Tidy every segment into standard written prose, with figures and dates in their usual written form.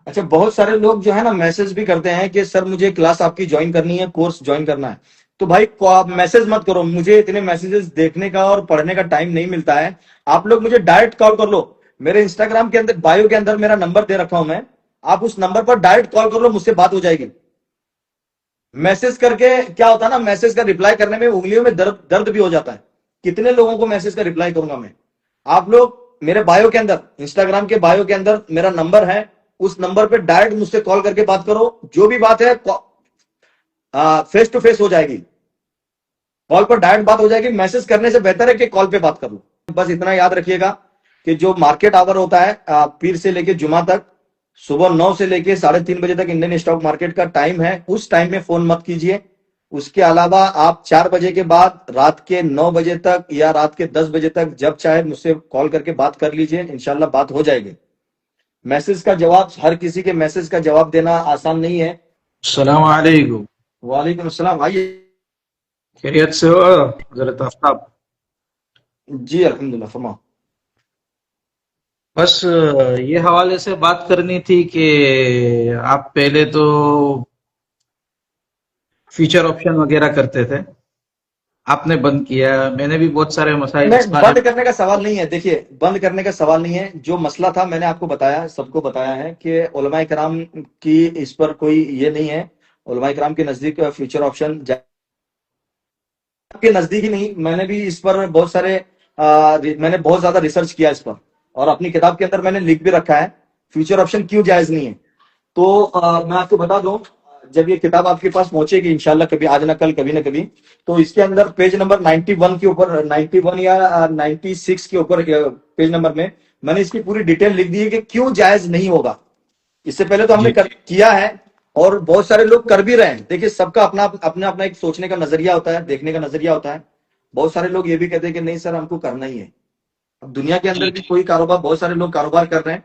अच्छा, बहुत सारे लोग जो है ना मैसेज भी करते हैं कि सर मुझे क्लास आपकी ज्वाइन करनी है, कोर्स ज्वाइन करना है। तो भाई आप मैसेज मत करो, मुझे इतने मैसेजेस देखने का और पढ़ने का टाइम नहीं मिलता है। आप लोग मुझे डायरेक्ट कॉल कर लो। मेरे इंस्टाग्राम के अंदर बायो के अंदर मेरा नंबर दे रखा हूं मैं। आप उस नंबर पर डायरेक्ट कॉल कर लो, मुझसे बात हो जाएगी। मैसेज करके क्या होता है ना, मैसेज का रिप्लाई करने में उंगलियों में दर्द दर्द भी हो जाता है। कितने लोगों को मैसेज का रिप्लाई करूंगा मैं। आप लोग मेरे बायो के अंदर, इंस्टाग्राम के बायो के अंदर मेरा नंबर है। उस नंबर पे डायरेक्ट मुझसे कॉल करके बात करो। जो भी बात है फेस टू फेस हो जाएगी। कॉल पर डायरेक्ट बात हो जाएगी। मैसेज करने से बेहतर है कि कॉल पे बात कर लो। बस इतना याद रखिएगा कि जो मार्केट आवर होता है पीर से लेके जुमा तक, सुबह 9 से लेके 3:30 बजे तक इंडियन स्टॉक मार्केट का टाइम है। उस टाइम में फोन मत कीजिए। उसके अलावा आप 4 बजे के बाद रात के 9 बजे तक या रात के 10 बजे तक जब चाहे मुझसे कॉल करके बात कर लीजिए, इंशाल्लाह बात हो जाएगी। मैसेज का जवाब, हर किसी के मैसेज का जवाब देना आसान नहीं है। अस्सलाम वालेकुम। वालेकुम अस्सलाम, आइए। खैरियत से हो हजरत आफ्ताब? जी अल्हम्दुलिल्लाह, फरमाओ। बस ये हवाले से बात करनी थी कि आप पहले तो फीचर ऑप्शन वगैरह करते थे, आपने बंद किया। मैंने भी बहुत सारे मसाइल इस नहीं, बारे बंद में। करने का सवाल नहीं है। देखिए, बंद करने का सवाल नहीं है। जो मसला था मैंने आपको बताया, सबको बताया है कि उलमाए कराम की इस पर कोई ये नहीं है। उलमाए कराम के नजदीक फ्यूचर ऑप्शन, के नजदीक ही नहीं, मैंने भी इस पर बहुत सारे मैंने बहुत ज्यादा रिसर्च किया इस पर। और अपनी किताब के अंदर मैंने लिख भी रखा है फ्यूचर ऑप्शन क्यों जायज नहीं है। तो मैं आपको बता दूं, जब ये किताब आपके पास पहुंचेगी इंशाल्लाह, कभी आज ना कल, कभी ना कभी, तो इसके अंदर पेज नंबर 91 के ऊपर, 91 या 96 के ऊपर पेज नंबर में मैंने इसकी पूरी डिटेल लिख दी है कि क्यों जायज नहीं होगा। इससे पहले तो हमने जी किया है और बहुत सारे लोग कर भी रहे हैं। देखिए, सबका अपना अपना अपना एक सोचने का नजरिया होता है, देखने का नजरिया होता है। बहुत सारे लोग ये भी कहते हैं कि नहीं सर, हमको करना ही है। अब दुनिया के अंदर जी। भी कोई कारोबार, बहुत सारे लोग कारोबार कर रहे हैं।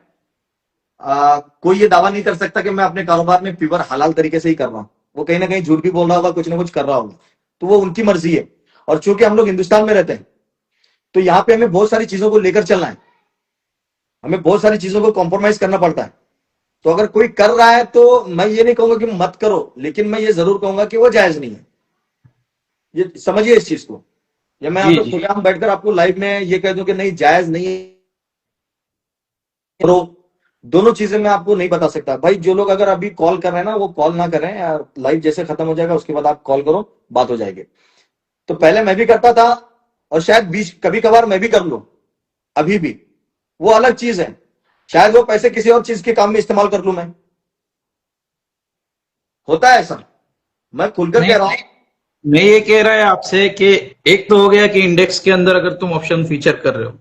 कोई ये दावा नहीं कर सकता कि मैं अपने कारोबार में प्योर हलाल तरीके से ही कर रहा हूं। वो कहीं ना कहीं झूठ भी बोल रहा होगा, कुछ ना कुछ कर रहा होगा। तो वो उनकी मर्जी है। और चूंकि हम लोग हिंदुस्तान में रहते हैं, तो यहाँ पे हमें बहुत सारी चीजों को लेकर चलना है। हमें बहुत सारी चीजों को कॉम्प्रोमाइज करना पड़ता है। तो अगर कोई कर रहा है तो मैं ये नहीं कहूंगा कि मत करो, लेकिन मैं ये जरूर कहूंगा कि वो जायज नहीं है। ये समझिए इस चीज को। या मैं यहाँ जी पे जी। खुलेआम बैठकर आपको लाइव में ये कह दूं कि नहीं जायज नहीं करो, दोनों चीजें मैं आपको नहीं बता सकता भाई। जो लोग अगर अभी कॉल कर रहे हैं ना, वो कॉल ना करें यार। लाइव जैसे खत्म हो जाएगा उसके बाद आप कॉल करो, बात हो जाएगी। तो पहले मैं भी करता था, और शायद बीच कभी कभार मैं भी कर लूं, अभी भी। वो अलग चीज है। शायद वो पैसे किसी और चीज के काम में इस्तेमाल कर लूं मैं। होता है ऐसा, मैं खुलकर नहीं, कह रहा हूं। मैं ये कह रहा है आपसे कि एक तो हो गया कि इंडेक्स के अंदर अगर तुम ऑप्शन फीचर कर रहे हो,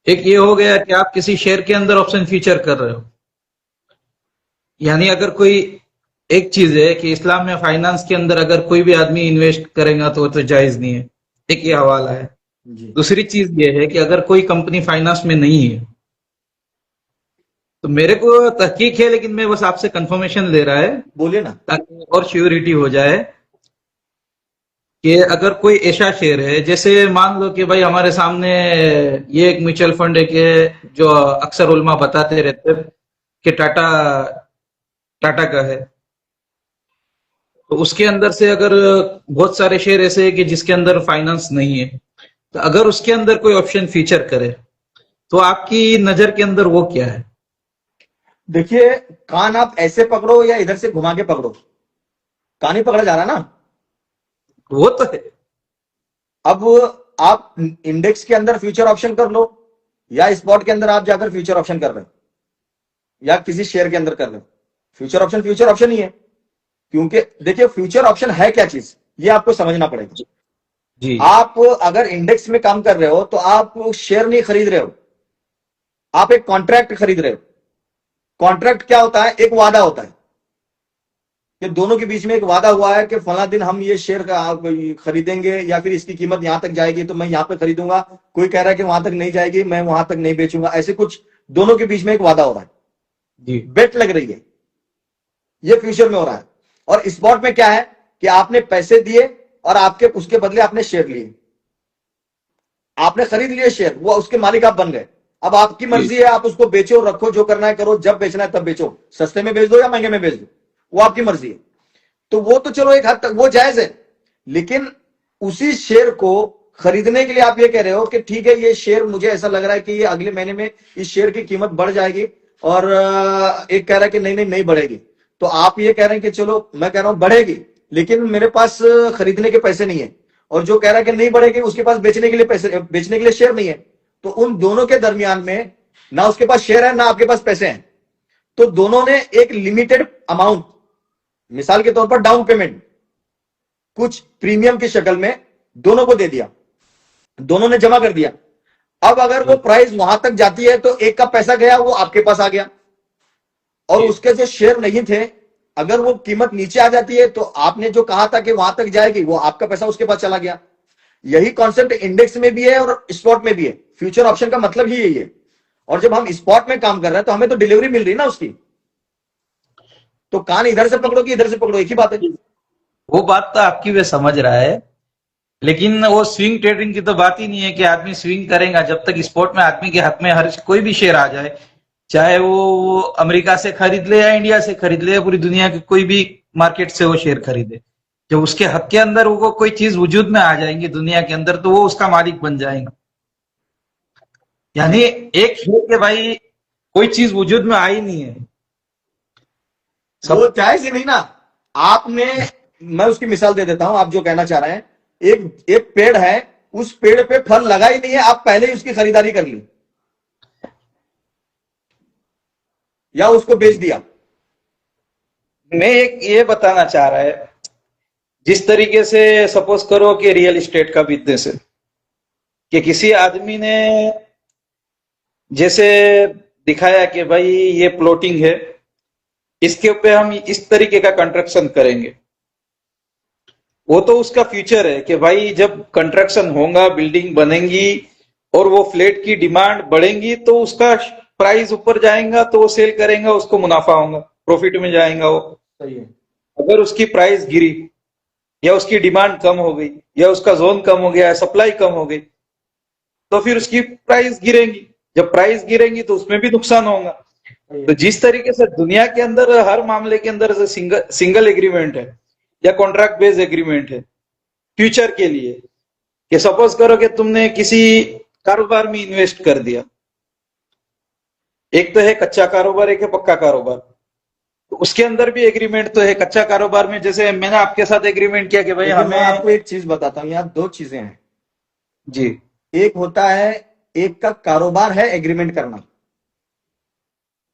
एक ये हो गया कि आप किसी शेयर के अंदर ऑप्शन फीचर कर रहे हो। यानी अगर कोई, एक चीज है कि इस्लाम में फाइनेंस के अंदर अगर कोई भी आदमी इन्वेस्ट करेगा तो वो तो जायज नहीं है, एक ये हवाला है। जी, दूसरी चीज ये है कि अगर कोई कंपनी फाइनेंस में नहीं है, तो मेरे को तहकीक है लेकिन मैं बस आपसे कंफर्मेशन ले रहा है बोलिए ना। ताकि और श्योरिटी हो जाए कि अगर कोई ऐसा शेयर है, जैसे मान लो कि भाई हमारे सामने ये एक म्यूचुअल फंड है कि जो अक्सर उल्मा बताते रहते हैं कि टाटा टाटा का है, तो उसके अंदर से अगर बहुत सारे शेयर ऐसे हैं कि जिसके अंदर फाइनेंस नहीं है, तो अगर उसके अंदर कोई ऑप्शन फीचर करे तो आपकी नजर के अंदर वो क्या है? देखिए, कान आप ऐसे पकड़ो या इधर से घुमा के पकड़ो, कान ही पकड़ा जा रहा है ना। वो तो है। अब आप इंडेक्स के अंदर फ्यूचर ऑप्शन कर लो, या स्पॉट के अंदर आप जाकर फ्यूचर ऑप्शन कर रहे हो, या किसी शेयर के अंदर कर रहे हो, फ्यूचर ऑप्शन ही है। क्योंकि देखिए, फ्यूचर ऑप्शन है क्या चीज, ये आपको समझना पड़ेगा। जी आप अगर इंडेक्स में काम कर रहे हो तो आप शेयर नहीं खरीद रहे हो, आप एक कॉन्ट्रैक्ट खरीद रहे हो। कॉन्ट्रैक्ट क्या होता है? एक वादा होता है कि दोनों के बीच में एक वादा हुआ है कि फला दिन हम ये शेयर खरीदेंगे, या फिर इसकी कीमत यहां तक जाएगी तो मैं यहां पे खरीदूंगा। कोई कह रहा है कि वहां तक नहीं जाएगी, मैं वहां तक नहीं बेचूंगा। ऐसे कुछ दोनों के बीच में एक वादा हो रहा है, जी। बेट लग रही है। ये फ्यूचर में हो रहा है। और स्पॉट में क्या है कि आपने पैसे दिए और आपके उसके बदले आपने शेयर लिए। आपने खरीद लिए शेयर, वो उसके मालिक आप बन गए। अब आपकी जी मर्जी है, आप उसको बेचो, रखो, जो करना है करो, जब बेचना है तब बेचो, सस्ते में बेच दो या महंगे में बेच दो, वो आपकी मर्जी है। तो वो तो चलो एक हद तक वो जायज है, लेकिन उसी शेयर को खरीदने के लिए आप ये कह रहे हो कि ठीक है, ये शेयर मुझे ऐसा लग रहा है कि ये अगले महीने में इस शेयर की कीमत बढ़ जाएगी, और एक कह रहा है कि नहीं नहीं नहीं बढ़ेगी। तो आप ये कह रहे हैं कि चलो, मैं कह रहा हूं बढ़ेगी, लेकिन मेरे पास खरीदने के पैसे नहीं है, और जो कह रहा है कि नहीं बढ़ेगी उसके पास बेचने के लिए पैसे, बेचने के लिए शेयर नहीं है। तो उन दोनों के दरमियान में ना उसके पास शेयर है ना आपके पास पैसे हैं, तो दोनों ने एक लिमिटेड अमाउंट, मिसाल के तौर पर डाउन पेमेंट कुछ प्रीमियम की शक्ल में दोनों को दे दिया, दोनों ने जमा कर दिया। अब अगर वो जी प्राइस वहां तक जाती है तो एक का पैसा गया, वो आपके पास आ गया, और जी उसके जो शेयर नहीं थे, अगर वो कीमत नीचे आ जाती है तो आपने जो कहा था कि वहां तक जाएगी, वो आपका पैसा उसके पास चला गया। यही कॉन्सेप्ट इंडेक्स में भी है और स्पॉट में भी है। फ्यूचर ऑप्शन का मतलब ही यही है। और जब हम स्पॉट में काम कर रहे हैं तो हमें तो डिलीवरी मिल रही है ना उसकी, तो कान इधर से पकड़ो कि इधर से पकड़ो, एक ही बात है। वो बात तो आपकी वे समझ रहा है, लेकिन वो स्विंग ट्रेडिंग की तो बात ही नहीं है कि आदमी स्विंग करेगा। जब तक स्पोर्ट में आदमी के हाथ में हर कोई भी शेयर आ जाए, चाहे वो अमेरिका से खरीद ले या इंडिया से खरीद ले या पूरी दुनिया के कोई भी मार्केट से वो शेयर खरीदे, जब उसके हक के अंदर वो कोई चीज वजूद में आ जाएंगी दुनिया के अंदर, तो वो उसका मालिक बन जाएगा। यानी एक है कि भाई कोई चीज वजूद में आई नहीं है वो सब। जायज ही नहीं ना। आपने, मैं उसकी मिसाल दे देता हूं, आप जो कहना चाह रहे हैं, एक एक पेड़ है, उस पेड़ पे फल लगा ही नहीं है, आप पहले ही उसकी खरीदारी कर ली या उसको बेच दिया। मैं एक ये बताना चाह रहा है, जिस तरीके से सपोज करो कि रियल एस्टेट का बिजनेस है, कि किसी आदमी ने जैसे दिखाया कि भाई ये प्लॉटिंग है, इसके ऊपर हम इस तरीके का कंस्ट्रक्शन करेंगे। वो तो उसका फ्यूचर है कि भाई जब कंस्ट्रक्शन होगा, बिल्डिंग बनेंगी और वो फ्लैट की डिमांड बढ़ेंगी, तो उसका प्राइस ऊपर जाएगा, तो वो सेल करेगा, उसको मुनाफा होगा, प्रॉफिट में जाएगा वो। सही है। अगर उसकी प्राइस गिरी या उसकी डिमांड कम हो गई या उसका जोन कम हो गया, सप्लाई कम हो गई, तो फिर उसकी प्राइस गिरेंगी। जब प्राइस गिरेंगी तो उसमें भी नुकसान होगा। सही तो है। जिस तरीके से दुनिया के अंदर हर मामले के अंदर सिंगल सिंगल एग्रीमेंट है या कॉन्ट्रैक्ट बेस्ड एग्रीमेंट है फ्यूचर के लिए, कि सपोज करो कि तुमने किसी कारोबार में इन्वेस्ट कर दिया, एक तो है कच्चा कारोबार, एक है पक्का कारोबार। तो उसके अंदर भी एग्रीमेंट तो है। कच्चा कारोबार में जैसे मैंने आपके साथ एग्रीमेंट किया कि भाई देखिए, मैं हमें। आपको एक चीज बताता हूं, यहाँ दो चीजें हैं। जी एक होता है, एक का कारोबार है एग्रीमेंट करना,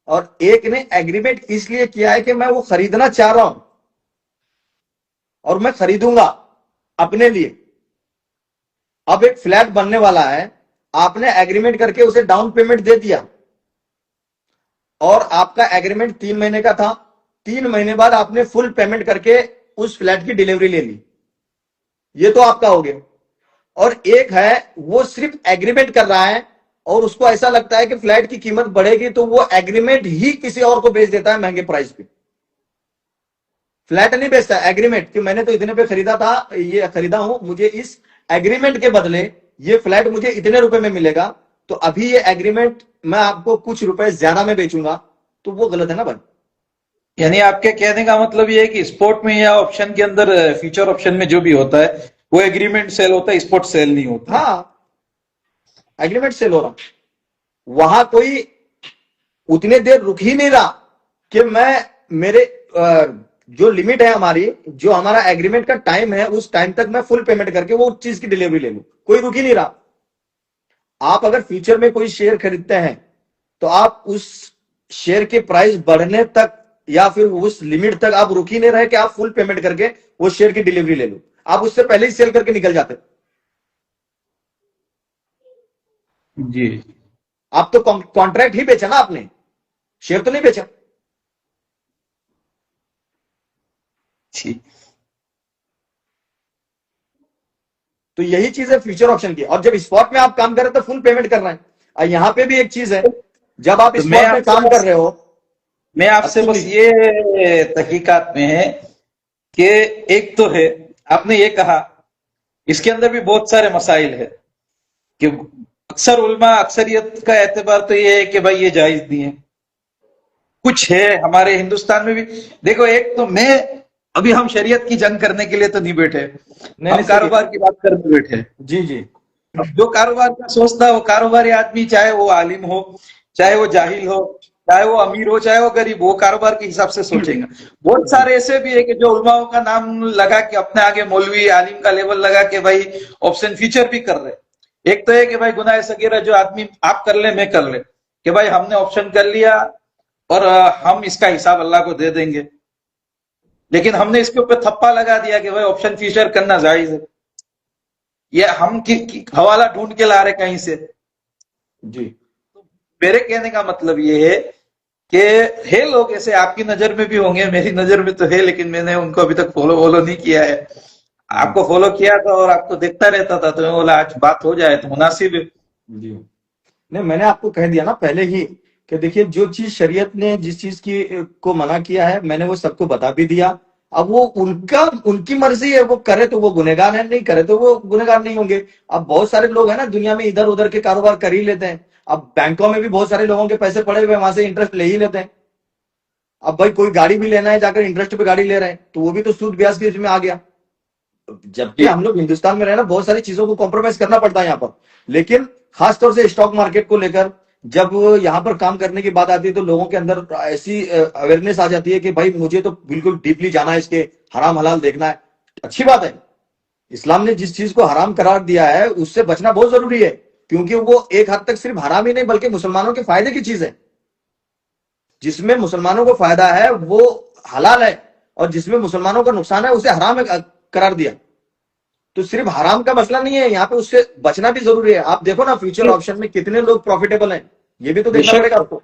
और एक ने एग्रीमेंट इसलिए किया है कि मैं वो खरीदना चाह रहा हूं और मैं खरीदूंगा अपने लिए। अब एक फ्लैट बनने वाला है, आपने एग्रीमेंट करके उसे डाउन पेमेंट दे दिया, और आपका एग्रीमेंट 3 महीने का था, 3 महीने बाद आपने फुल पेमेंट करके उस फ्लैट की डिलीवरी ले ली, ये तो आपका हो गया। और एक है, वो सिर्फ एग्रीमेंट कर रहा है और उसको ऐसा लगता है कि फ्लैट की कीमत बढ़ेगी, तो वो एग्रीमेंट ही किसी और को बेच देता है महंगे प्राइस पे। फ्लैट नहीं बेचता, एग्रीमेंट, कि मैंने तो इतने पे खरीदा था, ये खरीदा हूं, मुझे इस एग्रीमेंट के बदले ये फ्लैट मुझे इतने रुपए में मिलेगा, तो अभी ये एग्रीमेंट मैं आपको कुछ रुपए ज्यादा में बेचूंगा, तो वो गलत है ना भाई। यानी आपके कहने का मतलब ये है कि स्पोर्ट में या ऑप्शन के अंदर, फ्यूचर ऑप्शन में जो भी होता है वो एग्रीमेंट सेल होता है, स्पोर्ट सेल नहीं होता है। हाँ, एग्रीमेंट सेल हो रहा, वहां कोई उतने देर रुक ही नहीं रहा कि मैं, मेरे जो लिमिट है हमारी, जो हमारा एग्रीमेंट का टाइम है, उस टाइम तक मैं फुल पेमेंट करके वो चीज की डिलीवरी ले लूं, कोई रुक ही नहीं रहा। आप अगर फ्यूचर में कोई शेयर खरीदते हैं तो आप उस शेयर के प्राइस बढ़ने तक या फिर उस लिमिट तक आप रुक ही नहीं रहे कि आप फुल पेमेंट करके वो शेयर की डिलीवरी ले लो, आप उससे पहले ही सेल करके निकल जाते। जी आप तो कॉन्ट्रैक्ट ही बेचा ना आपने, शेयर तो नहीं बेचा। जी तो यही चीज है फ्यूचर ऑप्शन की। और जब स्पॉट में आप काम कर रहे हैं तो फुल पेमेंट कर रहे हैं। और यहां पे भी एक चीज है, जब आप तो स्पॉट में काम कर रहे हो, मैं आपसे सुन बस लीजिए। ये तहकीकात में है कि एक तो है, आपने ये कहा, इसके अंदर भी बहुत सारे मसाइल है कि अक्सर उलमा अक्सरियत का एतबार तो ये है कि भाई ये जायज नहीं है। कुछ है हमारे हिंदुस्तान में भी। देखो, एक तो मैं, अभी हम शरीयत की जंग करने के लिए तो नहीं बैठे, नहीं नहीं, हम सही है। कारोबार की बात करने बैठे हैं। जी जी। अब जो कारोबार का सोचता है वो कारोबारी आदमी, चाहे वो आलिम हो, चाहे वो जाहिल हो, चाहे वो अमीर हो, चाहे वो गरीब हो, वो कारोबार के हिसाब से सोचेगा। बहुत जी सारे ऐसे भी है कि जो उलमाओं का नाम लगा के अपने आगे मौलवी आलिम का लेवल लगा के भाई ऑप्शन फीचर भी कर रहे। एक तो है कि भाई गुनाह सगीरा जो आदमी आप कर ले मैं कर ले, कि भाई हमने ऑप्शन कर लिया और हम इसका हिसाब अल्लाह को दे देंगे, लेकिन हमने इसके ऊपर थप्पा लगा दिया कि भाई ऑप्शन फीचर करना जायज है। ये हम हवाला ढूंढ के ला रहे कहीं से। जी। मेरे कहने का मतलब ये है कि है लोग ऐसे, आपकी नजर में भी होंगे, मेरी नजर में तो है, लेकिन मैंने उनको अभी तक फॉलो वॉलो नहीं किया है। हम्म, आपको फॉलो किया था और आपको देखता रहता था, तो मैं बोला आज बात हो जाए तो मुनासिब है। जी। नहीं, मैंने आपको कह दिया ना पहले ही कि देखिए, जो चीज शरीयत ने जिस चीज की को मना किया है, मैंने वो सबको बता भी दिया। अब वो उनका उनकी मर्जी है, वो करे तो वो गुनहगार है, नहीं करे तो वो गुनहगार नहीं होंगे। अब बहुत सारे लोग हैं ना दुनिया में, इधर उधर के कारोबार कर ही लेते हैं। अब बैंकों में भी बहुत सारे लोगों के पैसे पड़े हुए हैं, वहां से इंटरेस्ट ले ही लेते हैं। अब भाई कोई गाड़ी भी लेना है, जाकर इंटरेस्ट पे गाड़ी ले रहे हैं, तो वो भी तो सूद ब्याज के इसमें आ गया। जबकि हम लोग हिंदुस्तान में रहे ना, बहुत सारी चीजों को कॉम्प्रोमाइज करना पड़ता है यहाँ पर। लेकिन खासतौर से स्टॉक मार्केट को लेकर जब यहाँ पर काम करने की बात आती है, तो लोगों के अंदर ऐसी अवेयरनेस आ जाती है कि भाई मुझे तो बिल्कुल डीपली जाना है, इसके हराम हलाल देखना है। अच्छी बात है। इस्लाम ने जिस चीज को हराम करार दिया है, उससे बचना बहुत जरूरी है। क्योंकि वो एक हद तक सिर्फ हराम ही नहीं, बल्कि मुसलमानों के फायदे की चीज है। जिसमें मुसलमानों को फायदा है वो हलाल है, और जिसमें मुसलमानों का नुकसान है उसे हराम करार दिया। तो सिर्फ हराम का मसला नहीं है यहाँ पे, उससे बचना भी जरूरी है। आप देखो ना, फ्यूचर ऑप्शन में कितने लोग प्रॉफिटेबल हैं, ये भी तो देखना बेशक, पड़ेगा आपको।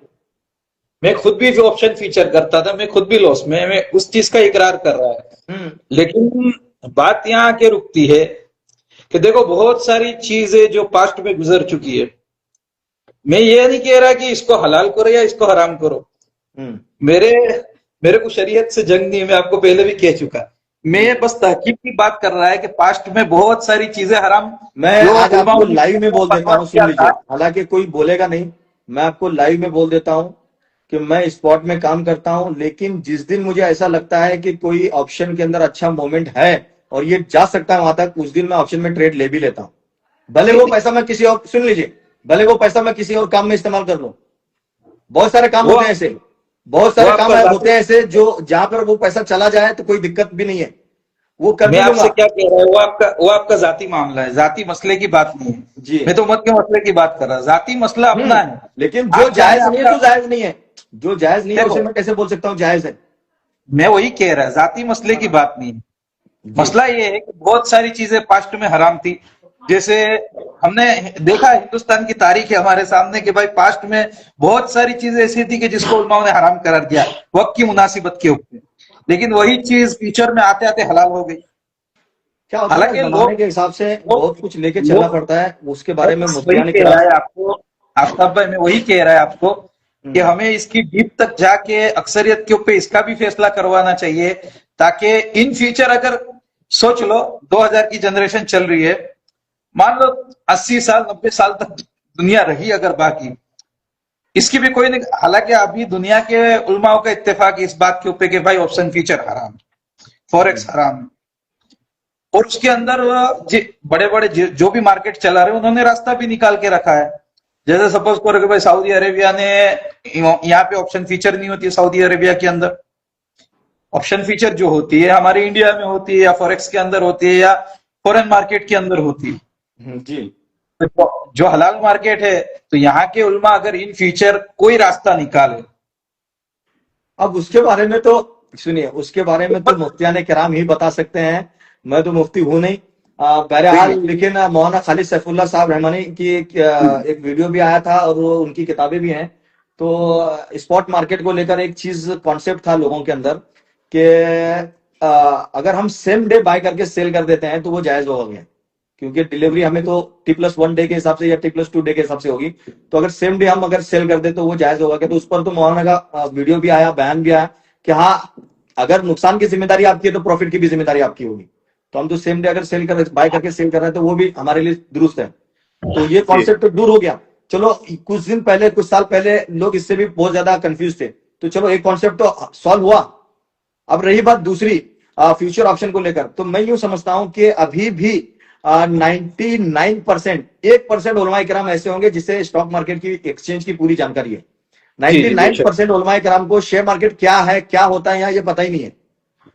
मैं खुद भी जो ऑप्शन फीचर करता था, मैं खुद भी लॉस में, मैं उस चीज का इकरार कर रहा है। हम्म। लेकिन बात यहाँ आके रुकती है कि देखो, बहुत सारी चीजें जो पास्ट में गुजर चुकी है, मैं ये नहीं कह रहा कि इसको हलाल करो या इसको हराम करो। हम्म। मेरे मेरे को शरीयत से जंग नहीं है, मैं आपको पहले भी कह चुका। जी। मैं बस तहकीक की बात कर रहा है कि पास्ट में बहुत सारी चीजें हराम मैं जो आज आपको उलमाओं ने लाइव में बोल देता फतवा हूँ, सुन किया लीजिए, था। हालांकि कोई बोलेगा नहीं। मैं आपको लाइव में बोल देता हूँ कि मैं स्पॉट में काम करता हूँ, लेकिन जिस दिन मुझे ऐसा लगता है कि कोई ऑप्शन के अंदर अच्छा मोमेंट है और ये जा सकता है वहां तक, उस दिन मैं ऑप्शन में ट्रेड ले भी लेता हूँ। भले वो पैसा मैं किसी और, सुन लीजिए, भले वो पैसा मैं किसी और काम में इस्तेमाल कर लूं। बहुत सारे काम वो होते हैं ऐसे, बहुत वो सारे काम आपका होते जाति, हैं ऐसे जो जहां पर वो पैसा चला जाए तो कोई दिक्कत भी नहीं है, वो कर मैं भी आपसे लूंगा। क्या कह रहा हूँ, वो आपका जाति मामला है, जाति मसले की बात नहीं है। जी। मैं तो उम्मत के मसले की बात कर रहा हूँ, जाति मसला अपना है। लेकिन जो आप चाहे जायज नहीं है आपका, तो जायज नहीं है। जो जायज नहीं है देखो, उसे मैं कैसे बोल सकता हूँ जायज है। मैं वही कह रहा, जाति मसले की हाँ। बात नहीं है। जी। मसला ये है कि बहुत सारी चीजें पास्ट में हराम थी। जैसे हमने देखा, हिंदुस्तान की तारीख है हमारे सामने कि भाई पास्ट में बहुत सारी चीजें ऐसी थी कि जिसको उलमाओं ने हराम करार दिया वक्त की मुनासिबत के ऊपर, लेकिन वही चीज फ्यूचर में आते आते हलाल हो गई। क्या होता है ना, हालांकि जमाने के हिसाब से लोग बहुत कुछ लेके चलना लोग पड़ता है, उसके बारे में बस वही मुफ्तियाने कह रहा किराम। है आपको, आफ्ताब भाई, मैं वही कह रहा है आपको कि हम्म। हमें इसकी डीप तक जाके अक्सरियत के ऊपर इसका भी फैसला करवाना चाहिए, ताकि इन फ्यूचर, अगर सोच लो 2000 की जनरेशन चल रही है, मान लो 80 साल 90 साल तक दुनिया रही अगर बाकी, इसकी भी कोई नहीं। हालांकि अभी दुनिया के उलमाओं का इत्तेफाक इस बात के ऊपर कि भाई ऑप्शन फीचर हराम, फॉरेक्स हराम, और उसके अंदर बड़े बड़े जो भी मार्केट चला रहे हैं उन्होंने रास्ता भी निकाल के रखा है। जैसे सपोज करो कि भाई सऊदी अरेबिया ने, यहाँ पे ऑप्शन फीचर नहीं होती है सऊदी अरेबिया के अंदर। ऑप्शन फीचर जो होती है हमारे इंडिया में होती है, या फॉरेक्स के अंदर होती है, या फॉरेन मार्केट के अंदर होती है। जी। तो जो हलाल मार्केट है, तो यहाँ के उलमा अगर इन फ्यूचर कोई रास्ता निकाले, अब उसके बारे में तो सुनिए, उसके बारे तो में तो मुफ्तियाने किराम ही बता सकते हैं। मैं तो मुफ्ती हूं नहीं। बहरहाल, लेकिन मौलाना खालिद सैफुल्लाह साहब रहमानी की एक वीडियो भी आया था, और वो उनकी किताबें भी हैं। तो स्पॉट मार्केट को लेकर एक चीज कॉन्सेप्ट था लोगों के अंदर कि अगर हम सेम डे बाय करके सेल कर देते हैं तो वो जायज हो गया। क्योंकि डिलीवरी हमें तो T+1 डे के हिसाब से या T+2 डे के हिसाब से होगी। तो अगर सेम डे हम अगर सेल कर दे तो वो जायज होगा क्या? तो उस पर तो मौलाना का वीडियो भी आया, बयान भी आया कि हाँ, अगर नुकसान की जिम्मेदारी आपकी है तो प्रॉफिट की भी जिम्मेदारी आपकी होगी। तो हम तो सेम डे अगर सेल कर बाय करके सेल कर रहे हैं तो वो भी हमारे लिए दुरुस्त है। तो ये जी कॉन्सेप्ट दूर हो गया। चलो कुछ दिन पहले, कुछ साल पहले लोग इससे भी बहुत ज्यादा कंफ्यूज थे, तो चलो एक कॉन्सेप्ट तो सॉल्व हुआ। अब रही बात दूसरी, फ्यूचर ऑप्शन को लेकर, तो मैं यूं समझता हूं कि अभी भी 99%, 1% उलमा इकराम ऐसे होंगे जिसे स्टॉक मार्केट की, एक्सचेंज की पूरी जानकारी है। जी नाइन्टी जी नाइन बेशक। परसेंट उलमा इकराम को शेयर मार्केट क्या है, क्या होता है, यहाँ ये पता ही नहीं है।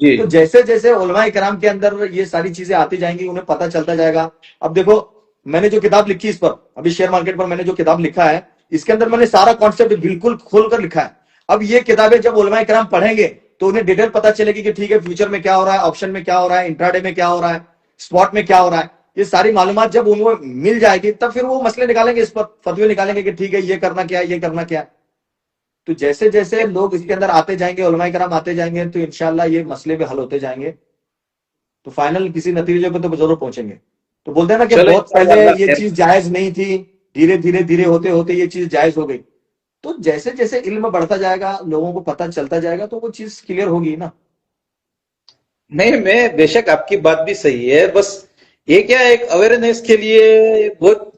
जी तो जैसे जैसे उलमा इकराम के अंदर ये सारी चीजें आती जाएंगी, उन्हें पता चलता जाएगा। अब देखो, मैंने जो किताब लिखी इस पर, अभी शेयर मार्केट पर मैंने जो किताब लिखा है, इसके अंदर मैंने सारा कॉन्सेप्ट बिल्कुल खोल कर लिखा है। अब ये किताबें जब उलमा इकराम पढ़ेंगे तो उन्हें डिटेल पता चलेगी कि ठीक है, फ्यूचर में क्या हो रहा है, ऑप्शन में क्या हो रहा है, इंट्राडे में क्या हो रहा है, स्पॉट में क्या हो रहा है। ये सारी मालूमात जब उनको मिल जाएगी, तब फिर वो मसले निकालेंगे, इस पर फतवे निकालेंगे कि ठीक है, ये करना क्या है, ये करना क्या है। तो जैसे जैसे लोग इसके अंदर आते जाएंगे, उलमाए कराम आते जाएंगे, तो इंशाल्लाह ये मसले भी हल होते जाएंगे। तो फाइनल किसी नतीजे पे तो जरूर पहुंचेंगे। तो बोलते हैं ना कि चलो बहुत इंशाल्लाह पहले अल्लाह ये खैर। चीज जायज नहीं थी, धीरे धीरे धीरे होते होते ये चीज जायज हो गई। तो जैसे जैसे इल्म बढ़ता जाएगा, लोगों को पता चलता जाएगा, तो वो चीज क्लियर होगी ना। नहीं, मैं बेशक आपकी बात भी सही है, बस ये क्या है, एक अवेयरनेस के लिए बहुत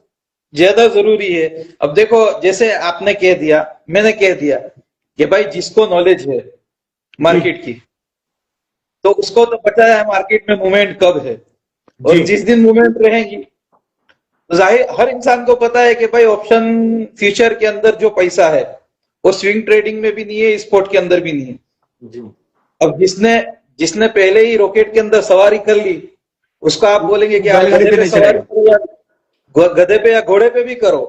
ज्यादा जरूरी है। अब देखो, जैसे आपने कह दिया, मैंने कह दिया कि भाई जिसको नॉलेज है जी मार्केट की, तो उसको तो पता है मार्केट में मूवमेंट कब है, जी और जिस दिन मूवमेंट रहेगी, तो जाहिर हर इंसान को पता है कि भाई ऑप्शन फ्यूचर के अंदर जो पैसा है वो स्विंग ट्रेडिंग में भी नहीं है, स्पॉट के अंदर भी नहीं है। जी। अब जिसने जिसने पहले ही रॉकेट के अंदर सवारी कर ली, उसको आप बोलेंगे कि आप बैलगाड़ी गधे पे पे नहीं सवारी चलेगा। करो, या गधे पे या घोड़े पे भी करो,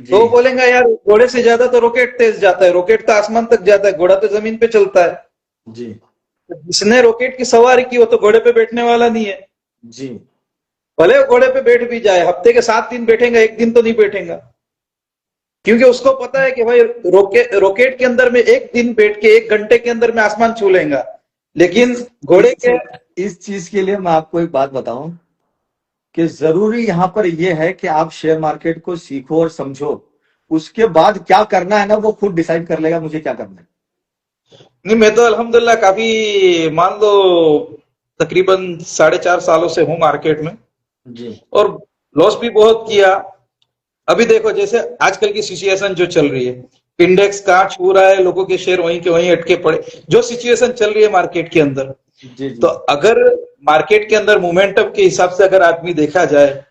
तो जी वो बोलेंगे यार घोड़े से ज्यादा तो रॉकेट तेज जाता है, रॉकेट तो आसमान तक जाता है, घोड़ा तो जमीन पे चलता है। जी तो जिसने रॉकेट की सवारी की वो तो घोड़े पे बैठने वाला नहीं है। जी भले वो घोड़े पे बैठ भी जाए, हफ्ते के 7 दिन बैठेगा, एक दिन तो नहीं बैठेगा, क्योंकि उसको पता है कि भाई रॉकेट के अंदर में एक दिन बैठ के 1 घंटे के अंदर में आसमान छू लेगा, लेकिन इस घोड़े इस के। इस चीज के लिए मैं आपको एक बात बताऊं कि जरूरी यहां पर यह है कि आप शेयर मार्केट को सीखो और समझो। उसके बाद क्या करना है ना, वो खुद डिसाइड कर लेगा मुझे क्या करना है। नहीं, मैं तो अल्हम्दुलिल्लाह काफी, मान लो तकरीबन 4.5 सालों से हूँ मार्केट में, जी और लॉस भी बहुत किया। अभी देखो जैसे आजकल की सिचुएशन जो चल रही है, इंडेक्स कहाँ छू रहा है, लोगों के शेयर वहीं के वहीं अटके पड़े, जो सिचुएशन चल रही है मार्केट के अंदर, जी तो जी अगर मार्केट के अंदर मोमेंटम के हिसाब से अगर आदमी देखा जाए,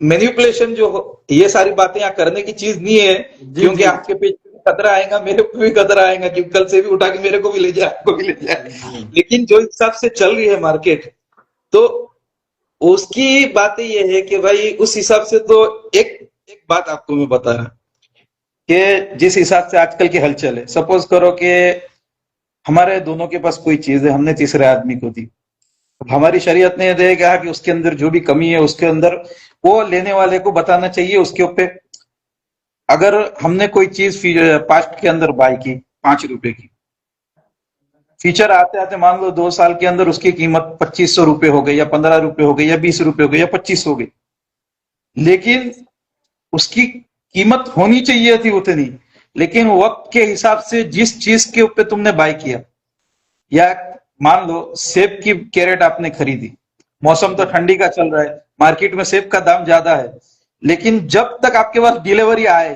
मैनिपुलेशन जो ये सारी बातें यहाँ करने की चीज नहीं है, जी क्योंकि जी आपके पेज पे भी खतरा आएगा, मेरे पे भी खतरा आएगा, क्योंकि कल से भी उठा के मेरे को भी ले जाए, आपको भी ले जाए। जी लेकिन जो हिसाब से चल रही है मार्केट, तो उसकी बातें ये है कि भाई उस हिसाब से तो एक एक बात आपको मैं बता रहा कि जिस हिसाब से आजकल की हलचल है, सपोज करो कि हमारे दोनों के पास कोई चीज है, हमने तीसरे आदमी को दी। अब हमारी शरीयत ने यह कहा कि उसके अंदर जो भी कमी है उसके अंदर वो लेने वाले को बताना चाहिए उसके ऊपर। अगर हमने कोई चीज पास्ट के अंदर बाय की 5 रुपए की, फीचर आते आते मान लो 2 साल के अंदर उसकी कीमत 2500 रुपए हो गई, या 15 रुपए हो गई, या 20 रुपए हो गई, या 25 हो गई, लेकिन उसकी कीमत होनी चाहिए थी उतनी, लेकिन वक्त के हिसाब से जिस चीज के ऊपर तुमने बाय किया, या मान लो सेब की कैरेट आपने खरीदी, मौसम तो ठंडी का चल रहा है, मार्केट में सेब का दाम ज्यादा है, लेकिन जब तक आपके पास डिलीवरी आए,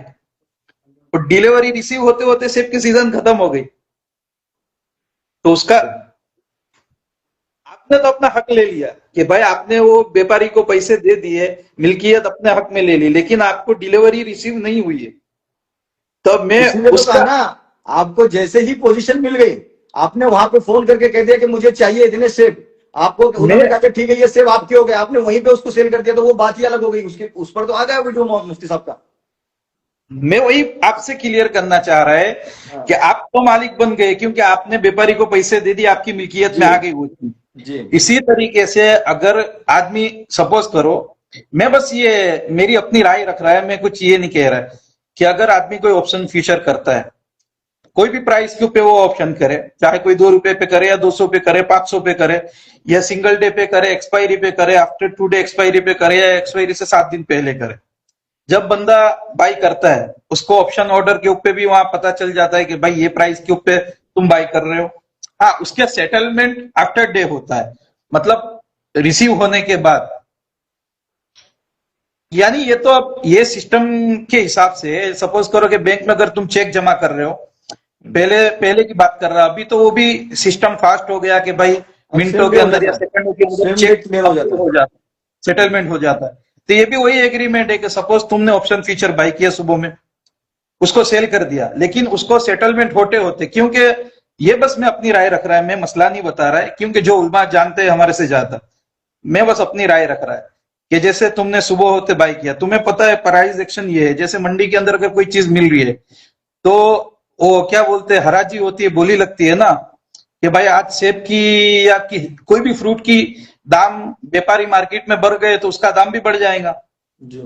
तो डिलीवरी रिसीव होते होते सेब की सीजन खत्म हो गई, तो उसका आपने तो अपना हक ले लिया कि भाई आपने वो व्यापारी को पैसे दे दिए, मिल्कियत अपने हक में ले ली, लेकिन आपको डिलीवरी रिसीव नहीं हुई है, तब मैं इसीलिए तो कहा उसका। ना, आपको जैसे ही पोजीशन मिल गई, आपने वहां पे फोन करके कह दिया कि मुझे चाहिए इतने सेब। आपको मैं उन्होंने कहा कि ठीक है, ये सेब आपके हो गए, आपने वहीं पे उसको सेल कर दिया, तो वो बात ही अलग हो गई। उसके उस पर तो आ गया वीडियो मुफ्ती साहब का। मैं वही आपसे क्लियर करना चाह रहा है हाँ कि आप तो मालिक बन गए, क्योंकि आपने व्यापारी को पैसे दे दिए, आपकी मिल्कियत में जी आ गई वो चीज। जी इसी तरीके से अगर आदमी, सपोज करो, मैं बस ये मेरी अपनी राय रख रहा है, मैं कुछ ये नहीं कह रहा है कि अगर आदमी कोई ऑप्शन फ्यूचर करता है, कोई भी प्राइस के ऊपर वो ऑप्शन करे, चाहे कोई 2 रुपए पे करे, या 200 पे करे, 500 पे करे, या सिंगल डे पे करे, एक्सपायरी पे करे, आफ्टर 2 डे एक्सपायरी पे करे, या एक्सपायरी से 7 दिन पहले करे, जब बंदा बाई करता है उसको ऑप्शन ऑर्डर के ऊपर भी वहां पता चल जाता है कि भाई ये प्राइस के ऊपर तुम बाई कर रहे हो। हाँ, उसका सेटलमेंट आफ्टर डे होता है, मतलब रिसीव होने के बाद। यानी ये तो अब ये सिस्टम के हिसाब से सपोज करो कि बैंक में अगर तुम चेक जमा कर रहे हो, पहले पहले की बात कर रहा, अभी तो वो भी सिस्टम फास्ट हो गया कि भाई अब मिनटों सेम डे के हो अंदर या जाता है, सेकंडों के अंदर सेम डे चेक क्लियर हो जाता है। हो जाता है, सेटलमेंट हो जाता है। तो ये भी वही एग्रीमेंट है कि सपोज तुमने ऑप्शन फीचर बाय किया सुबह में, उसको सेल कर दिया, लेकिन उसको सेटलमेंट होते होते, क्योंकि ये बस मैं अपनी राय रख रहा है, मैं मसला नहीं बता रहा है, क्योंकि जो उलमा जानते हैं हमारे से ज्यादा, मैं बस अपनी राय रख रहा है कि जैसे तुमने सुबह होते बाय किया, तुम्हें पता है प्राइस एक्शन ये है, जैसे मंडी के अंदर अगर कोई चीज मिल रही है तो वो क्या बोलते हैं, हराजी होती है, बोली लगती है ना कि भाई आज सेब की या कोई भी फ्रूट की दाम व्यापारी मार्केट में बढ़ गए तो उसका दाम भी बढ़ जाएगा। जी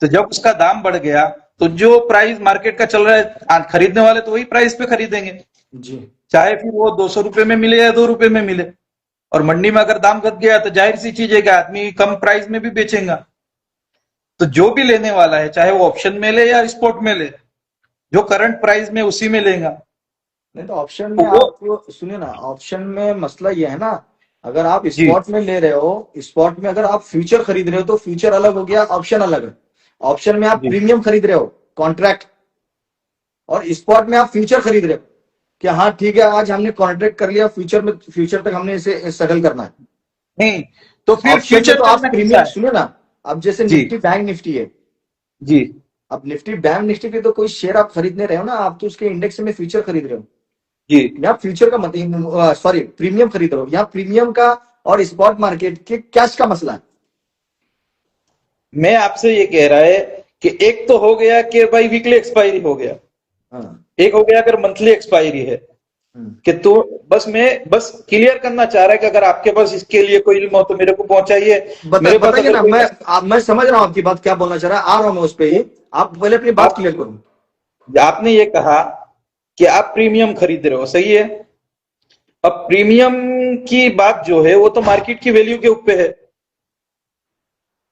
तो जब उसका दाम बढ़ गया तो जो प्राइस मार्केट का चल रहा है, खरीदने वाले तो वही प्राइस पे खरीदेंगे, जी चाहे फिर वो 200 रुपए में मिले या 2 रुपए में मिले। और मंडी में अगर दाम घट गया तो जाहिर सी चीज है कि आदमी कम प्राइस में भी बेचेगा। तो जो भी लेने वाला है, चाहे वो ऑप्शन में ले या स्पॉट में ले, जो करंट प्राइस में उसी में लेगा। नहीं तो ऑप्शन तो में वो आप सुनिए ना, ऑप्शन में मसला ये है ना, अगर आप जी स्पॉट में ले रहे हो, स्पॉट में अगर आप फ्यूचर खरीद रहे हो तो फ्यूचर अलग हो गया, ऑप्शन अलग है। ऑप्शन में आप जी प्रीमियम खरीद रहे हो, कॉन्ट्रैक्ट, और स्पॉट में आप फ्यूचर खरीद रहे हो कि हाँ ठीक है आज हमने कॉन्ट्रैक्ट कर लिया, फ्यूचर में फ्यूचर तक हमने इसे सेटल करना है। नहीं, तो फिर ऑप्शन में फ्यूचर तो आप करना कैसा प्रीमियम, है? सुनिए ना, अब जैसे जी निफ्टी बैंक निफ्टी है, जी अब निफ्टी बैंक निफ्टी पे तो कोई शेयर आप खरीदने रहे हो ना, आप तो उसके इंडेक्स में फ्यूचर खरीद रहे हो। जी यहाँ फ्यूचर का मतलब, सॉरी, प्रीमियम खरीद रहे हो, यहाँ प्रीमियम का और स्पॉट मार्केट के कैश का मसला है। मैं आपसे ये कह रहा है कि एक तो हो गया कि भाई वीकली एक्सपायरी हो गया, हाँ, एक हो गया अगर मंथली एक्सपायरी है, हम्म। कि तो बस क्लियर करना चाह रहा है कि अगर आपके पास इसके लिए कोई इल्म हो तो मेरे को पहुंचाइए। मेरे पास बताइए अगर ना, कोई मैं समझ रहा हूँ आपकी बात क्या बोलना चाह रहा है, आ रहा हूँ मैं उस पर ही, आप पहले अपनी बात आप क्लियर करूँ। आपने ये कहा कि आप प्रीमियम खरीद रहे हो, सही है। अब प्रीमियम की बात जो है वो तो मार्केट की वैल्यू के ऊपर है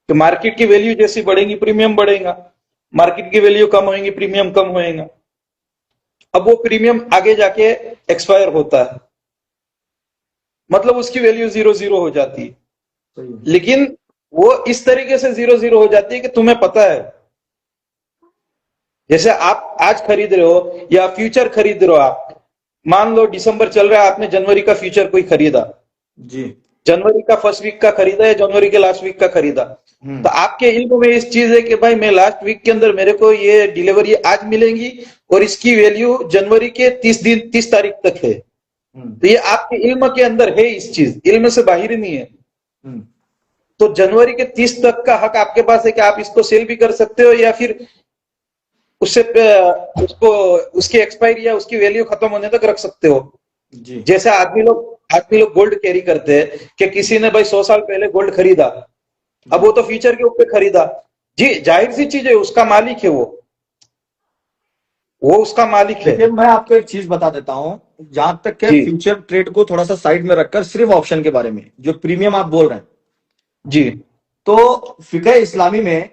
कि मार्केट की वैल्यू जैसी बढ़ेगी प्रीमियम बढ़ेगा, मार्केट की वैल्यू कम होगी प्रीमियम कम होएगा। अब वो प्रीमियम आगे जाके एक्सपायर होता है, मतलब उसकी वैल्यू 0 0 हो जाती है। सही है। लेकिन वो इस तरीके से 0 0 हो जाती है कि तुम्हें पता है, जैसे आप आज खरीद रहे हो या फ्यूचर खरीद रहे हो, आप मान लो दिसंबर चल रहा है, आपने जनवरी का फ्यूचर कोई खरीदा, जी जनवरी का फर्स्ट वीक का खरीदा या जनवरी के लास्ट वीक का खरीदा, तो आपके इल्म में इस चीज है कि भाई मैं लास्ट वीक के अंदर मेरे को ये डिलीवरी आज मिलेंगी और इसकी वैल्यू जनवरी के 30 तारीख तक है। तो ये आपके इल्म के अंदर है, इस चीज इल्म से बाहर नहीं है। तो जनवरी के 30 तक का हक आपके पास है कि आप इसको सेल भी कर सकते हो या फिर उससे उसको उसकी एक्सपायरी या उसकी वैल्यू खत्म होने तक रख सकते हो। जी जैसे आदमी लोग गोल्ड कैरी करते हैं कि किसी ने भाई 100 साल पहले गोल्ड खरीदा, अब वो तो फ्यूचर के ऊपर खरीदा, जी जाहिर सी चीज है, उसका मालिक है, वो उसका मालिक है। देखिए मैं आपको एक चीज बता देता हूं, जहां तक के जी फ्यूचर ट्रेड को थोड़ा सा साइड में रखकर सिर्फ ऑप्शन के बारे में, जो प्रीमियम आप बोल रहे हैं, जी तो फिक़ह इस्लामी में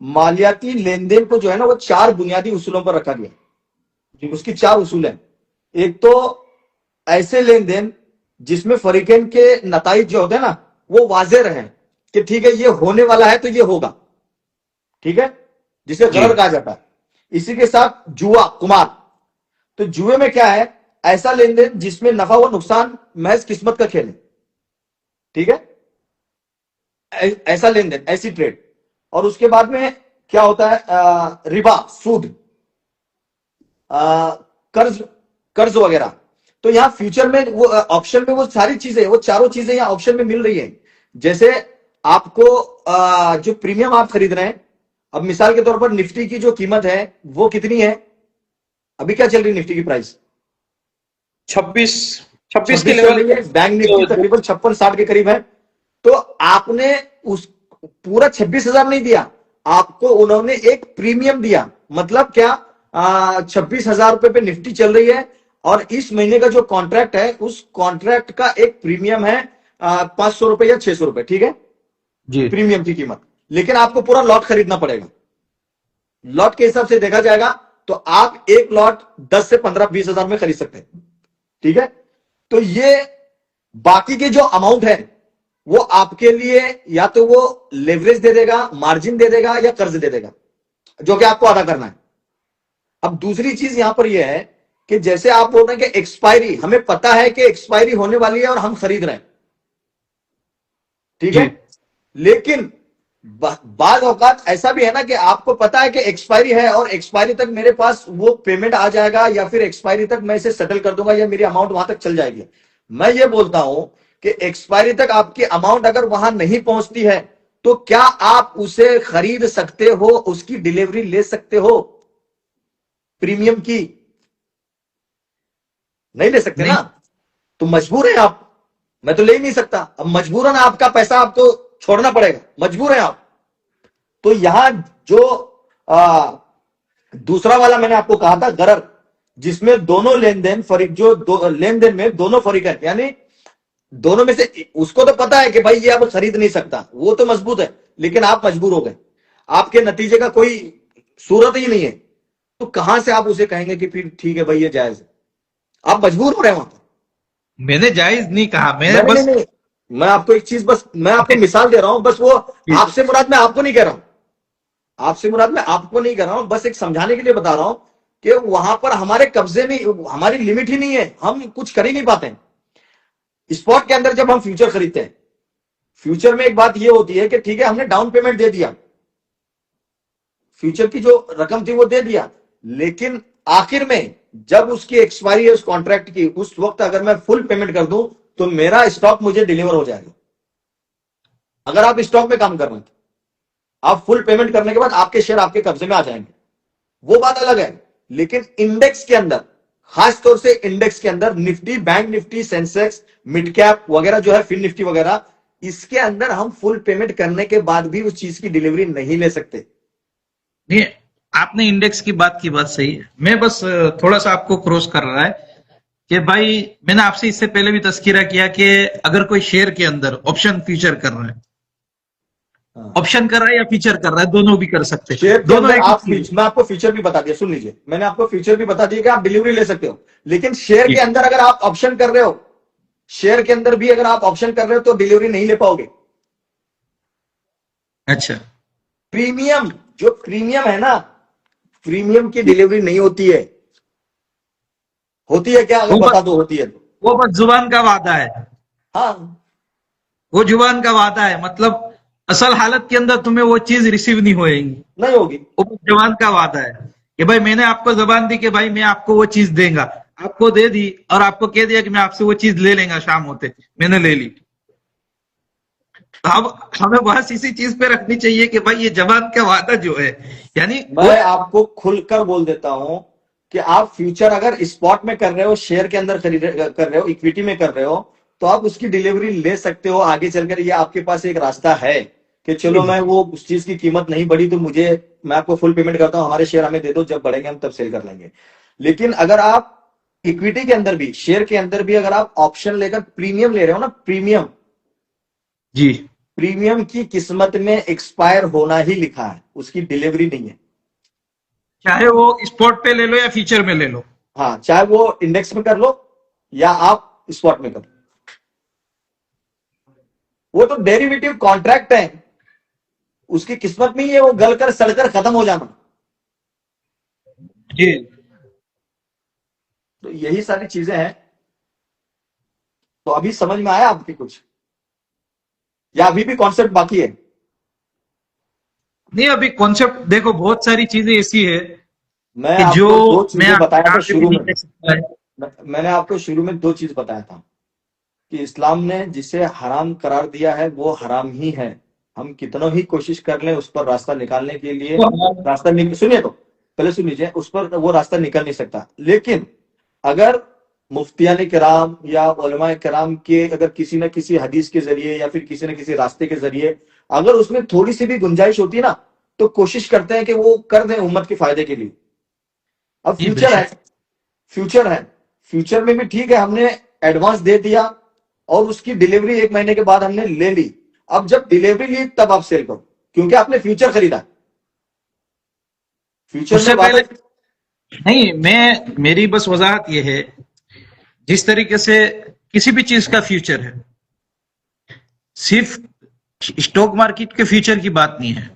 मालियाती लेन देन को जो है ना वो 4 बुनियादी उसूलों पर रखा गया। उसकी 4 उसूल हैं। एक तो ऐसे लेन देन जिसमें फरीकैन के नताइज जो होते हैं ना वो वाज़ेह रहे कि ठीक है ये होने वाला है तो ये होगा, ठीक है, जिसे जी गरर कहा जाता है। इसी के साथ जुआ, कुमार, तो जुए में क्या है, ऐसा लेन देन जिसमें नफा व नुकसान महज किस्मत का खेल है, ठीक है, ऐसा लेन देन, ऐसी ट्रेड। और उसके बाद में क्या होता है, रिबा, सूद, कर्ज, कर्ज वगैरह। तो यहां फ्यूचर में वो ऑप्शन में वो सारी चीजें, वो चारों चीजें यहां ऑप्शन में मिल रही है। जैसे आपको जो प्रीमियम आप खरीद रहे हैं, अब मिसाल के तौर पर निफ्टी की जो कीमत है वो कितनी है, अभी क्या चल रही है निफ्टी की प्राइस, 26 के 26 चल लेवल रही है। बैंक निफ्टी तकरीबन 56-60 के करीब है। तो आपने उस पूरा 26,000 नहीं दिया, आपको उन्होंने एक प्रीमियम दिया। मतलब क्या, 26,000 रुपए पे निफ्टी चल रही है और इस महीने का जो कॉन्ट्रैक्ट है उस कॉन्ट्रैक्ट का एक प्रीमियम है 500 रुपए या 600 रुपए, ठीक है, जी प्रीमियम की कीमत। लेकिन आपको पूरा लॉट खरीदना पड़ेगा। लॉट के हिसाब से देखा जाएगा तो आप एक लॉट 10 से 15-20 हजार में खरीद सकते हैं, ठीक है। तो ये बाकी के जो अमाउंट है वो आपके लिए या तो वो लेवरेज दे देगा, मार्जिन दे देगा, या कर्ज दे देगा, जो कि आपको अदा करना है। अब दूसरी चीज यहां पर यह है कि जैसे आप बोल रहे हैं कि एक्सपायरी, हमें पता है कि एक्सपायरी होने वाली है और हम खरीद रहे हैं, ठीक जी। है, लेकिन बाद औकात ऐसा भी है ना कि आपको पता है कि एक्सपायरी है और एक्सपायरी तक मेरे पास वो पेमेंट आ जाएगा, या फिर एक्सपायरी तक मैं इसे सेटल कर दूंगा, या मेरी अमाउंट वहां तक चल जाएगी। मैं ये बोलता हूं कि एक्सपायरी तक आपकी अमाउंट अगर वहां नहीं पहुंचती है, तो क्या आप उसे खरीद सकते हो, उसकी डिलीवरी ले सकते हो प्रीमियम की? नहीं ले सकते नहीं। ना, तो मजबूर है आप। मैं तो ले ही नहीं सकता, अब मजबूरन आपका पैसा आपको छोड़ना पड़ेगा, मजबूर है आप। तो यहां जो दूसरा वाला मैंने आपको कहा था गरर, जिसमें दोनों लेन देन फरीक, जो लेन देन में दोनों फरीक है, यानी दोनों में से उसको तो पता है कि भाई ये अब खरीद नहीं सकता, वो तो मजबूत है, लेकिन आप मजबूर हो गए, आपके नतीजे का कोई सूरत ही नहीं है, तो कहां से आप उसे कहेंगे कि फिर ठीक है भाई ये जायज है? आप मजबूर हो रहे हैं वहां पर। मैंने जायज नहीं कहा, मैं नहीं नहीं बस नहीं, मैं आपको एक चीज, बस मैं आपको मिसाल दे रहा हूं, बस वो आपसे मुराद मैं आपको नहीं कह रहा हूं, आपसे मुराद मैं आपको नहीं कर रहा हूं, बस एक समझाने के लिए बता रहा हूं कि वहां पर हमारे कब्जे में हमारी लिमिट ही नहीं है, हम कुछ कर ही नहीं पाते हैं। स्पॉट के अंदर जब हम फ्यूचर खरीदते हैं, फ्यूचर में एक बात ये होती है कि ठीक है हमने डाउन पेमेंट दे दिया, फ्यूचर की जो रकम थी वो दे दिया, लेकिन आखिर में जब उसकी एक्सपायरी है उस कॉन्ट्रैक्ट की, उस वक्त अगर मैं फुल पेमेंट कर दूं तो मेरा स्टॉक मुझे डिलीवर हो जाएगा। अगर आप स्टॉक में काम कर रहे हैं, आप फुल पेमेंट करने के बाद आपके शेयर आपके कब्जे में आ जाएंगे, वो बात अलग है। लेकिन इंडेक्स के अंदर, खासतौर से इंडेक्स के अंदर Nifty, bank Nifty, Sensex, mid cap वगैरह जो है, फिन निफ्टी वगैरह, इसके अंदर हम फुल पेमेंट करने के बाद भी उस चीज की डिलीवरी नहीं ले सकते। नहीं, आपने इंडेक्स की बात सही है। मैं बस थोड़ा सा आपको क्रॉस कर रहा है कि भाई मैंने आपसे इससे पहले भी तस्कीरा किया कि अगर कोई शेयर के अंदर ऑप्शन फ्यूचर कर रहा है, हाँ। ऑप्शन कर रहा है या फीचर कर रहा है, दोनों भी कर सकते हैं, शेयर के दोनों अंदर एक आप, ही चीज मैं आपको फीचर भी बता दिया, सुन लीजिए, मैंने आपको फीचर भी बता दिया कि आप डिलीवरी ले सकते हो, लेकिन शेयर है। के अंदर अगर आप ऑप्शन कर रहे हो, शेयर के अंदर भी अगर आप ऑप्शन कर रहे हो तो डिलीवरी नहीं ले पाओगे। अच्छा। प्रीमियम, जो प्रीमियम है ना, प्रीमियम की डिलीवरी नहीं होती है। होती है क्या? अगर वो बता बस दो होती है तो। वो बस जुबान का वादा है, हाँ, वो जुबान का वादा है, मतलब असल हालत के अंदर तुम्हें वो चीज रिसीव नहीं होएगी। नहीं होगी। वो बस जुबान का वादा है कि भाई मैंने आपको जबान दी कि भाई मैं आपको वो चीज देगा, आपको दे दी और आपको कह दिया कि मैं आपसे वो चीज ले लेगा शाम होते, मैंने ले ली। अब हमें बस इसी चीज पे रखनी चाहिए कि भाई ये जबान का वादा जो है, यानी वो मैं आपको खुलकर बोल देता हूं कि आप फ्यूचर अगर स्पॉट में कर रहे हो, शेयर के अंदर खरीद कर रहे हो, इक्विटी में कर रहे हो, तो आप उसकी डिलीवरी ले सकते हो आगे चलकर। ये आपके पास एक रास्ता है कि चलो मैं वो उस चीज की कीमत नहीं बढ़ी तो मुझे, मैं आपको फुल पेमेंट करता हूं, हमारे शेयर हमें दे दो, जब बढ़ेंगे हम तब सेल कर लेंगे। लेकिन अगर आप इक्विटी के अंदर भी, शेयर के अंदर भी अगर आप ऑप्शन लेकर प्रीमियम ले रहे हो ना, प्रीमियम, जी प्रीमियम की किस्मत में एक्सपायर होना ही लिखा है, उसकी डिलीवरी नहीं है। चाहे वो स्पॉट पे ले लो या फ्यूचर में ले लो। हाँ, चाहे वो इंडेक्स में कर लो या आप स्पॉट में कर लो, वो तो डेरिवेटिव कॉन्ट्रैक्ट है, उसकी किस्मत में ही है वो गलकर सड़कर खत्म हो जाना। जी तो यही सारी चीजें हैं। तो अभी समझ में आया आपकी कुछ, या अभी भी कॉन्सेप्ट बाकी है? नहीं, अभी कॉन्सेप्ट देखो, बहुत सारी चीजें ऐसी है मैं कि जो आपको दो मैं चीजें बताया था यहाँ पे भी शुरू नहीं में, कह सकता है। मैंने आपको शुरू में दो चीज बताया था कि इस्लाम ने जिसे हराम करार दिया है वो हराम ही है। हम कितना ही कोशिश कर लें उस पर रास्ता निकालने के लिए, सुनिए तो पहले सुन लीजिए, उस पर वो रास्ता निकल नहीं सकता। लेकिन अगर मुफ्तियान किराम या उलमा किराम के अगर किसी न किसी हदीस के जरिए या फिर किसी न किसी रास्ते के जरिए अगर उसमें थोड़ी सी भी गुंजाइश होती ना, तो कोशिश करते हैं कि वो कर दें उम्मत के फायदे के लिए। अब जी फ्यूचर है, बेशक। फ्यूचर है, फ्यूचर में भी ठीक है, हमने एडवांस दे दिया और उसकी डिलीवरी 1 महीने के बाद हमने ले ली। अब जब डिलीवरी ली तब आप सेल करो, क्योंकि आपने फ्यूचर खरीदा। फ्यूचर उससे में पहले वापस, नहीं, मेरी बस वजाहत यह है, जिस तरीके से किसी भी चीज का फ्यूचर है, सिर्फ स्टॉक मार्केट के फ्यूचर की बात नहीं है।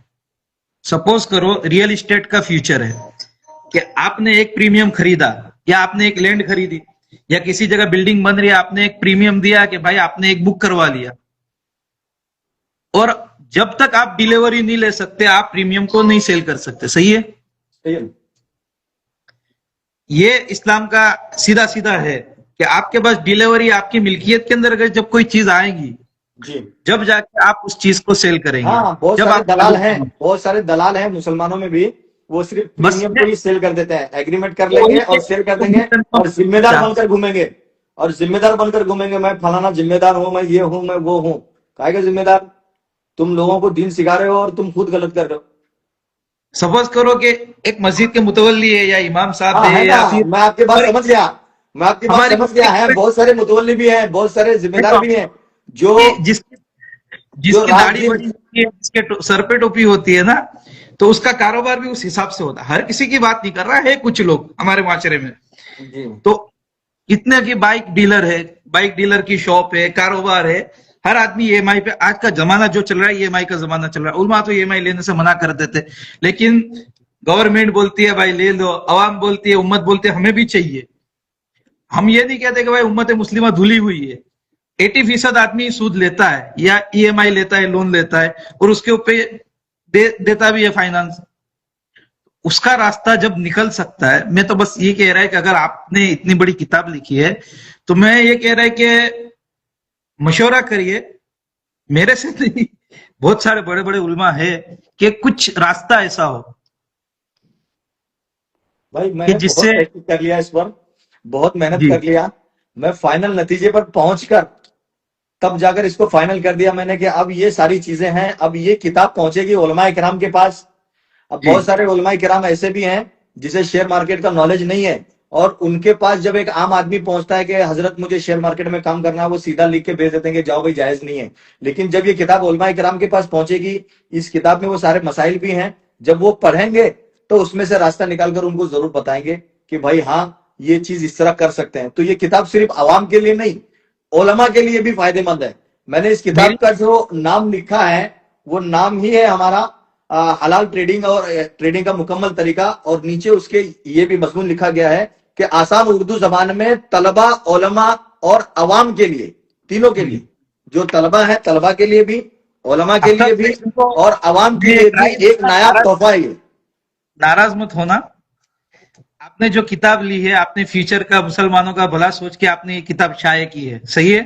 सपोज करो रियल एस्टेट का फ्यूचर है कि आपने एक प्रीमियम खरीदा या आपने एक लैंड खरीदी या किसी जगह बिल्डिंग बन रही है, आपने एक प्रीमियम दिया कि भाई आपने एक बुक करवा लिया, और जब तक आप डिलीवरी नहीं ले सकते आप प्रीमियम को नहीं सेल कर सकते। सही है? सही है। ये इस्लाम का सीधा सीधा है कि आपके पास डिलीवरी, आपकी मिल्कियत के अंदर अगर जब कोई चीज आएगी जी जब जाके आप उस चीज को सेल करेंगे। हाँ, बहुत जब सारे आप दलाल हैं, बहुत सारे दलाल हैं मुसलमानों में भी, वो सिर्फ बस प्रीमियम को ही सेल कर देते हैं, एग्रीमेंट कर लेंगे और सेल कर देंगे और जिम्मेदार बनकर घूमेंगे, और जिम्मेदार बनकर घूमेंगे, मैं फलाना जिम्मेदार हूँ, मैं ये हूँ, मैं वो हूँ। काहे का जिम्मेदार? तुम लोगों को दीन सिखा रहे हो और तुम खुद गलत कर रहे हो। सपोज करो कि एक मस्जिद के मुतवल्ली है या इमाम साहब हाँ है है ना, या फिर मैं आपकी बात समझ गया, मैं आपकी बात हमारी समझ गया है। बहुत सारे मुतवल्ली भी हैं, बहुत सारे जिम्मेदार भी हैं, जो जिसकी जो जिसकी दाढ़ी बड़ी होती है, जिसके सर पे टोपी होती है ना, तो उसका कारोबार भी उस हिसाब से होता है। हर किसी की बात नहीं कर रहा है, कुछ लोग हमारे माशरे में जी तो इतने की बाइक डीलर है, बाइक डीलर की शॉप है, कारोबार है, हर आदमी ईएमआई पे। आज का जमाना जो चल रहा है ईएमआई का जमाना चल रहा है। उलमा तो ईएमआई लेने से मना करते थे, लेकिन गवर्नमेंट बोलती है भाई ले लो, अवाम बोलती है, उम्मत बोलती है हमें भी चाहिए। हम ये नहीं कहते कि भाई उम्मत मुस्लिमा धुली हुई है। 80% आदमी सूद लेता है या ईएमआई लेता है, लोन लेता है, और उसके ऊपर देता भी है फाइनेंस। उसका रास्ता जब निकल सकता है, मैं तो बस ये कह रहा है कि अगर आपने इतनी बड़ी किताब लिखी है तो मैं ये कह रहा है कि मशवरा करिए, मेरे से नहीं, बहुत सारे बड़े बड़े उलमा है, कि कुछ रास्ता ऐसा हो भाई, कि मैंने बहुत जिससे प्रैक्टिस कर लिया इस पर, बहुत मेहनत जी कर लिया। मैं फाइनल नतीजे पर पहुंचकर तब जाकर इसको फाइनल कर दिया मैंने कि अब ये सारी चीजें हैं, अब ये किताब पहुंचेगी उलमाए किराम के पास। अब जी बहुत सारे उलमाए किराम ऐसे भी हैं जिसे शेयर मार्केट का नॉलेज नहीं है, और उनके पास जब एक आम आदमी पहुंचता है कि हजरत मुझे शेयर मार्केट में काम करना है, वो सीधा लिख के भेज देते हैं कि जाओ भाई, जायज नहीं है। लेकिन जब ये किताब उलमाए किराम के पास पहुंचेगी, इस किताब में वो सारे मसाइल भी हैं, जब वो पढ़ेंगे तो उसमें से रास्ता निकालकर उनको जरूर बताएंगे कि भाई हाँ, ये चीज इस तरह कर सकते हैं। तो ये किताब सिर्फ आवाम के लिए नहीं, उलमा के लिए भी फायदेमंद है। मैंने इस किताब मेरी का जो नाम लिखा है, वो नाम ही है हमारा हलाल ट्रेडिंग और ट्रेडिंग का मुकम्मल तरीका, और नीचे उसके ये भी मजमून लिखा गया है कि आसान उर्दू जबान में तलबा, उलमा और अवाम के लिए, तीनों के लिए, जो तलबा है तलबा के लिए भी, उलमा के लिए भी और अवाम के लिए भी एक नायाब तोहफा है ये। नाराज मत होना, आपने जो किताब ली है, आपने फ्यूचर का, मुसलमानों का भला सोच के आपने ये किताब शाये की है। सही है?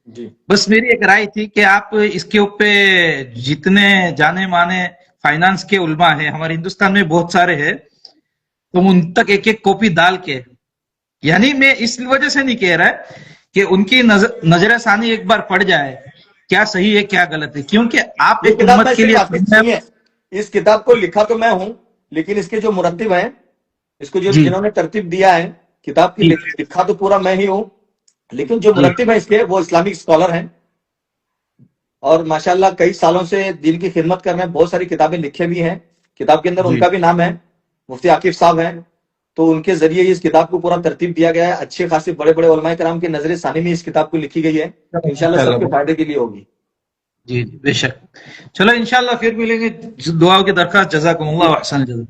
जी बस मेरी एक राय थी कि आप इसके ऊपर जितने जाने माने फाइनेंस के उलमा है हमारे हिंदुस्तान में बहुत सारे हैं, तो उन तक एक एक कॉपी डाल के, यानी मैं इस वजह से नहीं कह रहा है कि उनकी नजर सानी एक बार पड़ जाए क्या सही है क्या गलत है, क्योंकि आप ये एक किताब उम्मत में के सिर्फ लिए आपकी सुनिए, इस किताब को लिखा तो मैं हूं, लेकिन इसके जो मुरत्तिब हैं, इसको जो जी जिन्होंने तरतीब दिया है किताब की, जी लिखा तो पूरा मैं ही हूं, लेकिन जो जी मुरत्तिब है इसके, वो इस्लामिक स्कॉलर हैं, और माशाल्लाह कई सालों से दीन की खिदमत कर रहे हैं, बहुत सारी किताबें लिखे भी हैं। किताब के अंदर जी उनका भी नाम है, मुफ्ती आकिब साहब हैं। तो उनके जरिए इस किताब को पूरा तरतीब दिया गया है, अच्छे खासे बड़े बड़े उलमाए कराम के नजर सानी में इस किताब को लिखी गई है। तो इंशाल्लाह सबके फायदे के लिए होगी। जी बेशक। चलो इंशाल्लाह फिर मिलेंगे। दुआओं की दरखास्त। जज़ाकुमुल्लाह व अहसन जज़ा।